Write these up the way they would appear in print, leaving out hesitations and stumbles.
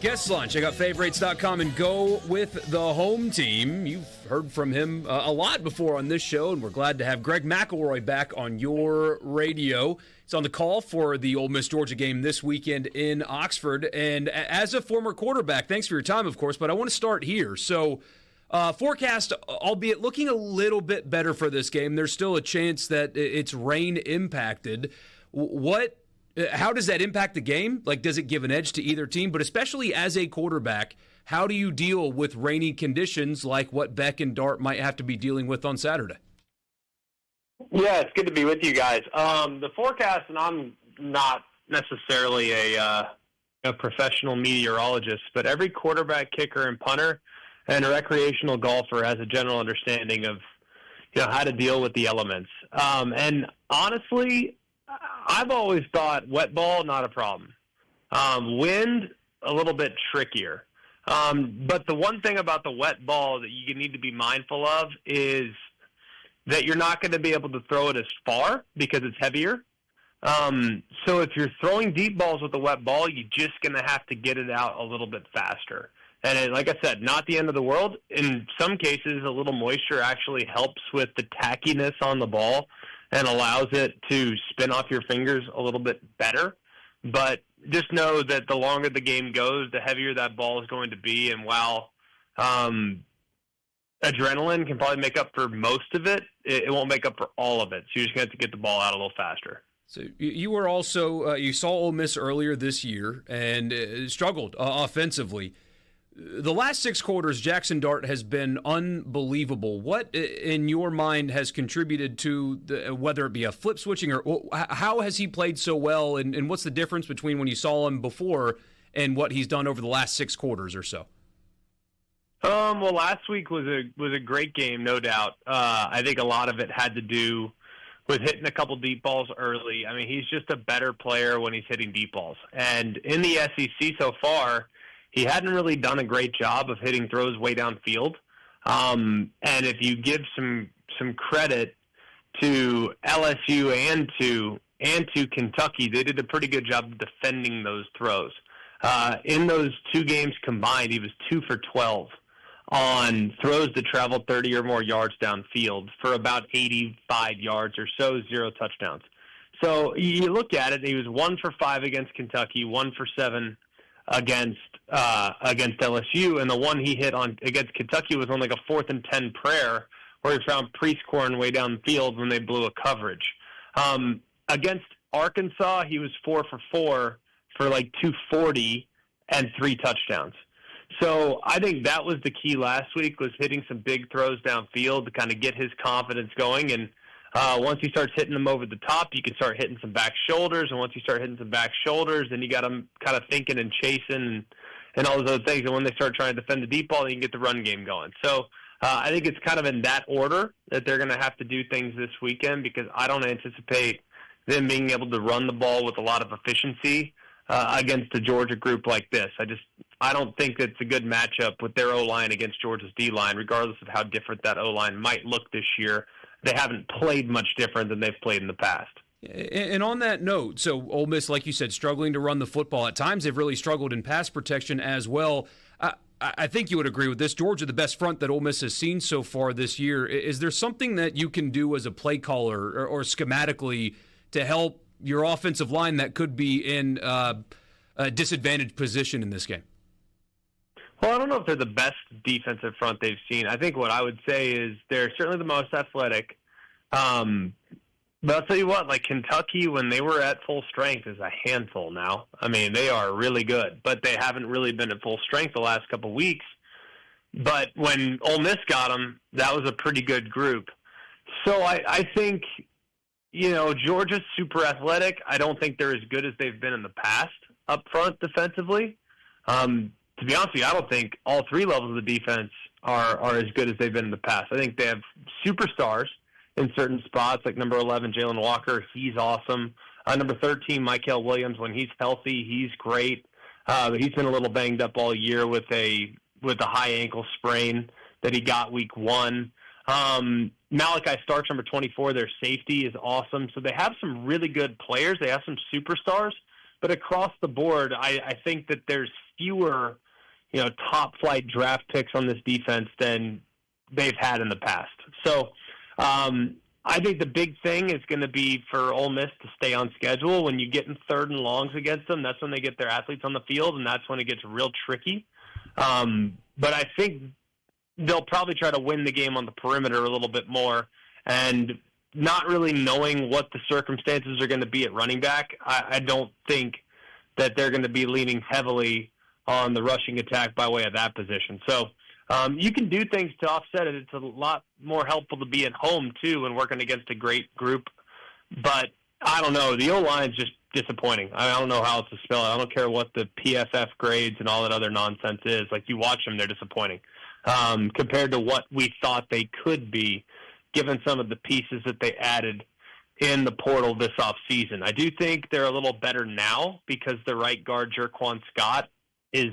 Guest lunch. Check out favorites.com and go with the home team. You've heard from him a lot before on this show, and we're glad to have Greg McElroy back on your radio. He's on the call for the Ole Miss Georgia game this weekend in Oxford. And as a former quarterback, thanks for your time, of course, but I want to start here. So, forecast, albeit looking a little bit better for this game, there's still a chance that it's rain impacted. How does that impact the game? Like, does it give an edge to either team? But especially as a quarterback, how do you deal with rainy conditions like what Beck and Dart might have to be dealing with on Saturday? Yeah, it's good to be with you guys. The forecast, and I'm not necessarily a professional meteorologist, but every quarterback, kicker, and punter and a recreational golfer has a general understanding of how to deal with the elements. And honestly, I've always thought wet ball, not a problem. Wind, a little bit trickier. But the one thing about the wet ball that you need to be mindful of is that you're not going to be able to throw it as far because it's heavier. So if you're throwing deep balls with the wet ball, you're just going to have to get it out a little bit faster. And like I said, not the end of the world. In some cases, a little moisture actually helps with the tackiness on the ball and allows it to spin off your fingers a little bit better. But just know that the longer the game goes, the heavier that ball is going to be. And while adrenaline can probably make up for most of it, it won't make up for all of it. So you're just going to have to get the ball out a little faster. So you were also you saw Ole Miss earlier this year and struggled offensively. The last 6 quarters, Jackson Dart has been unbelievable. What, in your mind, has contributed to whether it be a flip switching or how has he played so well, and what's the difference between when you saw him before and what he's done over the last 6 quarters or so? Well, last week was a great game, no doubt. I think a lot of it had to do with hitting a couple deep balls early. I mean, he's just a better player when he's hitting deep balls. And in the SEC so far, he hadn't really done a great job of hitting throws way downfield. And if you give some credit to LSU and to Kentucky, they did a pretty good job of defending those throws. In those 2 games combined, he was 2 for 12 on throws that traveled 30 or more yards downfield for about 85 yards or so, 0 touchdowns. So you look at it, he was 1 for 5 against Kentucky, 1 for 7 against LSU, and the one he hit on against Kentucky was on like a 4th and 10 prayer where he found Priestcorn way downfield when they blew a coverage. Against Arkansas, he was 4 for 4 for like 240 and 3 touchdowns. So I think that was the key last week, was hitting some big throws downfield to kind of get his confidence going. And once he starts hitting them over the top, you can start hitting some back shoulders. And once you start hitting some back shoulders, then you got them kind of thinking and chasing and all those other things. And when they start trying to defend the deep ball, then you can get the run game going. So I think it's kind of in that order that they're going to have to do things this weekend, because I don't anticipate them being able to run the ball with a lot of efficiency against a Georgia group like this. I don't think it's a good matchup with their O-line against Georgia's D-line, regardless of how different that O-line might look this year. They haven't played much different than they've played in the past. And on that note, so Ole Miss, like you said, struggling to run the football. At times they've really struggled in pass protection as well. I think you would agree with this. Georgia, the best front that Ole Miss has seen so far this year. Is there something that you can do as a play caller or schematically to help your offensive line that could be in a disadvantaged position in this game? Well, I don't know if they're the best defensive front they've seen. I think what I would say is they're certainly the most athletic. But I'll tell you what, like Kentucky, when they were at full strength, is a handful now. I mean, they are really good, but they haven't really been at full strength the last couple of weeks. But when Ole Miss got them, that was a pretty good group. So I think, Georgia's super athletic. I don't think they're as good as they've been in the past up front defensively. To be honest with you, I don't think all 3 levels of the defense are as good as they've been in the past. I think they have superstars in certain spots, like number 11, Jalen Walker. He's awesome. Number 13, Mykel Williams. When he's healthy, he's great. But he's been a little banged up all year with a high ankle sprain that he got week 1. Malachi Starks, number 24, their safety is awesome. So they have some really good players. They have some superstars. But across the board, I think that there's fewer, top flight draft picks on this defense than they've had in the past. So I think the big thing is going to be for Ole Miss to stay on schedule. When you get in third and longs against them, that's when they get their athletes on the field, and that's when it gets real tricky. But I think they'll probably try to win the game on the perimeter a little bit more, and not really knowing what the circumstances are going to be at running back, I don't think that they're going to be leaning heavily on the rushing attack by way of that position. So you can do things to offset it. It's a lot more helpful to be at home, too, and working against a great group. But I don't know. The O-line's just disappointing. I don't know how else to spell it. I don't care what the PFF grades and all that other nonsense is. Like, you watch them, they're disappointing compared to what we thought they could be, given some of the pieces that they added in the portal this offseason. I do think they're a little better now because the right guard, Jerquan Scott, is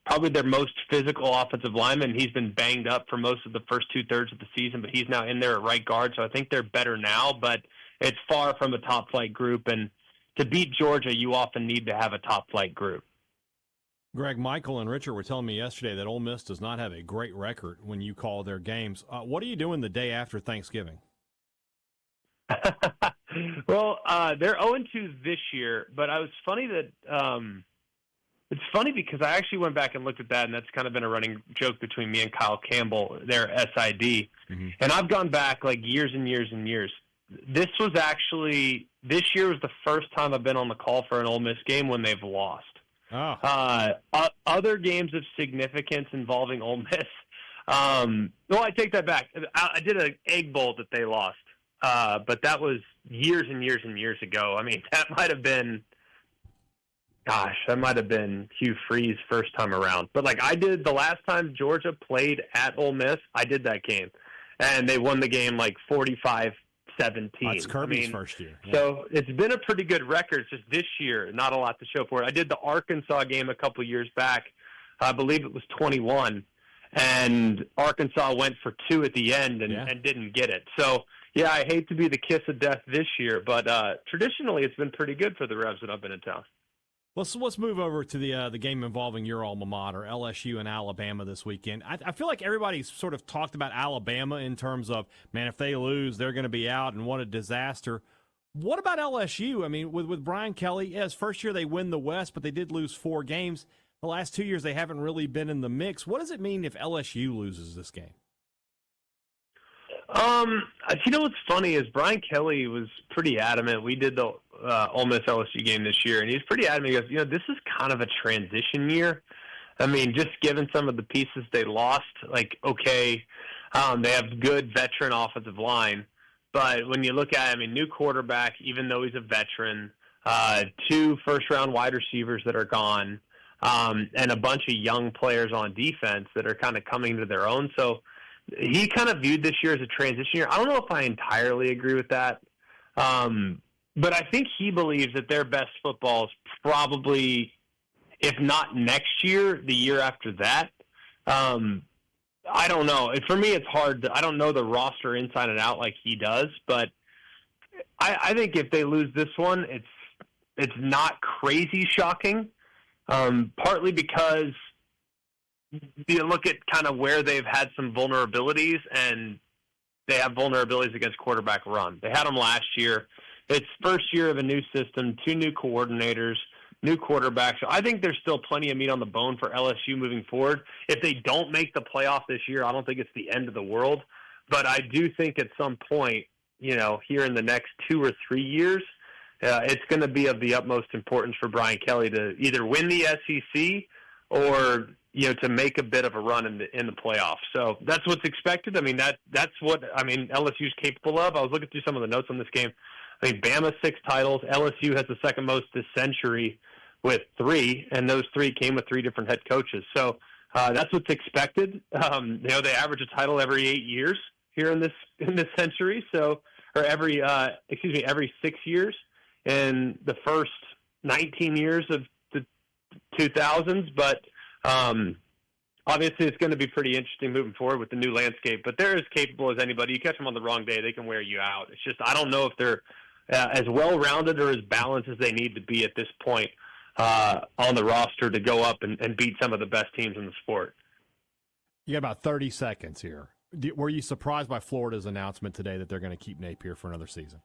probably their most physical offensive lineman. He's been banged up for most of the first two-thirds of the season, but he's now in there at right guard, so I think they're better now, but it's far from a top-flight group, and to beat Georgia, you often need to have a top-flight group. Greg, Michael, and Richard were telling me yesterday that Ole Miss does not have a great record when you call their games. What are you doing the day after Thanksgiving? Well, they're 0-2 this year, but it's funny because I actually went back and looked at that, and that's kind of been a running joke between me and Kyle Campbell, their SID. Mm-hmm. And I've gone back like years and years and years. This year was the first time I've been on the call for an Ole Miss game when they've lost. Oh. Other games of significance involving Ole Miss. Well, I take that back. I did an Egg Bowl that they lost, but that was years and years and years ago. I mean, that might have been Hugh Freeze' first time around. But like I did the last time Georgia played at Ole Miss, I did that game, and they won the game like 45-17. That's Kirby's first year. Yeah. So it's been a pretty good record. It's just this year, not a lot to show for it. I did the Arkansas game a couple years back. I believe it was 21, and Arkansas went for 2 at the end and didn't get it. So, yeah, I hate to be the kiss of death this year, but traditionally it's been pretty good for the Revs that I've been in town. Let's move over to the game involving your alma mater, LSU and Alabama this weekend. I feel like everybody's sort of talked about Alabama in terms of, man, if they lose, they're going to be out, and what a disaster. What about LSU? I mean, with Brian Kelly, his first year they win the West, but they did lose 4 games. The last 2 years they haven't really been in the mix. What does it mean if LSU loses this game? You know what's funny is Brian Kelly was pretty adamant. We did the Ole Miss LSU game this year, and he's pretty adamant. He goes, this is kind of a transition year. I mean, just given some of the pieces they lost, like, okay, they have good veteran offensive line, but when you look at, new quarterback, even though he's a veteran, 2 first-round wide receivers that are gone, and a bunch of young players on defense that are kind of coming to their own. So he kind of viewed this year as a transition year. I don't know if I entirely agree with that, but I think he believes that their best football is probably, if not next year, the year after that. I don't know. For me, it's hard. I don't know the roster inside and out like he does, but I think if they lose this one, it's not crazy shocking, partly because you look at kind of where they've had some vulnerabilities, and they have vulnerabilities against quarterback run. They had them last year. It's first year of a new system, 2 new coordinators, new quarterbacks. So I think there's still plenty of meat on the bone for LSU moving forward. If they don't make the playoff this year, I don't think it's the end of the world. But I do think at some point, here in the next 2 or 3 years, it's going to be of the utmost importance for Brian Kelly to either win the SEC or to make a bit of a run in the playoffs. So that's what's expected. That's what LSU's capable of. I was looking through some of the notes on this game. Bama 6 titles. LSU has the second most this century with 3, and those 3 came with 3 different head coaches. So that's what's expected. They average a title every 8 years here in this century. So, or every 6 years in the first 19 years of the 2000s. But obviously, it's going to be pretty interesting moving forward with the new landscape. But they're as capable as anybody. You catch them on the wrong day, they can wear you out. It's just I don't know if they're as well-rounded or as balanced as they need to be at this point on the roster to go up and beat some of the best teams in the sport. You got about 30 seconds here. Were you surprised by Florida's announcement today that they're going to keep Napier for another season?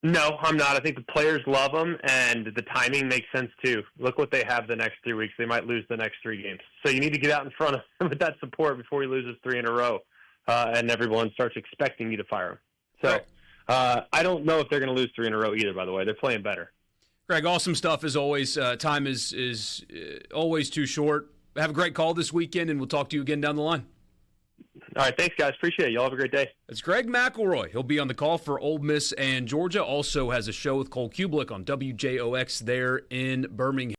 No, I'm not. I think the players love him, and the timing makes sense too. Look what they have the next 3 weeks. They might lose the next 3 games. So you need to get out in front of him with that support before he loses 3 in a row, and everyone starts expecting you to fire him. So I don't know if they're going to lose 3 in a row either, by the way. They're playing better. Greg, awesome stuff as always. Time is always too short. Have a great call this weekend, and we'll talk to you again down the line. All right, thanks, guys. Appreciate it. Y'all have a great day. It's Greg McElroy. He'll be on the call for Ole Miss and Georgia. Also has a show with Cole Kubelik on WJOX there in Birmingham.